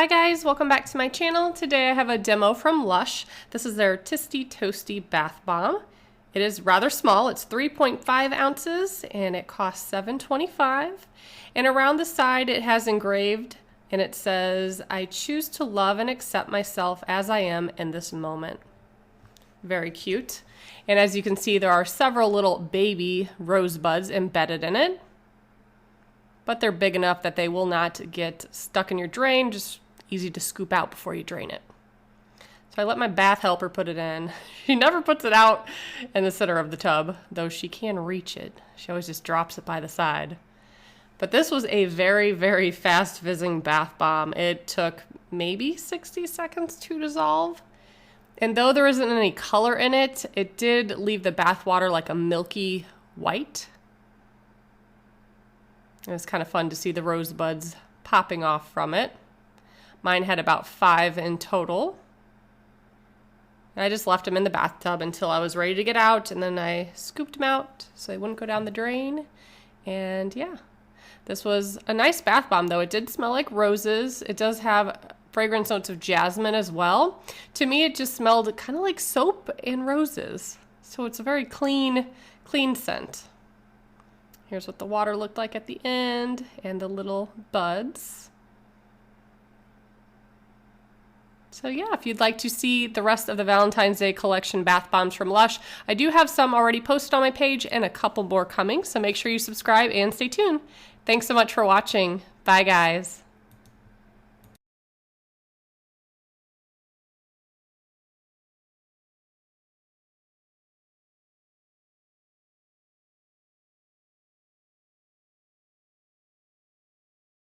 Hi guys, welcome back to my channel. Today I have a demo from Lush. This is their Tisty Tosty bath bomb. It is rather small. It's 3.5 ounces and it costs $7.25. And around the side it has engraved and it says, "I choose to love and accept myself as I am in this moment." Very cute. And as you can see, there are several little baby rosebuds embedded in it. But they're big enough that they will not get stuck in your drain, just easy to scoop out before you drain it. So I let my bath helper put it in. She never puts it out in the center of the tub, though she can reach it. She always just drops it by the side. But this was a very, very fast fizzing bath bomb. It took maybe 60 seconds to dissolve. And though there isn't any color in it, it did leave the bath water like a milky white. It was kind of fun to see the rosebuds popping off from it. Mine had about 5 in total. I just left them in the bathtub until I was ready to get out, and then I scooped them out so they wouldn't go down the drain. And yeah, this was a nice bath bomb, though. It did smell like roses. It does have fragrance notes of jasmine as well. To me, it just smelled kind of like soap and roses. So it's a very clean scent. Here's what the water looked like at the end and the little buds. So yeah, if you'd like to see the rest of the Valentine's Day collection bath bombs from Lush, I do have some already posted on my page and a couple more coming, so make sure you subscribe and stay tuned. Thanks so much for watching. Bye guys.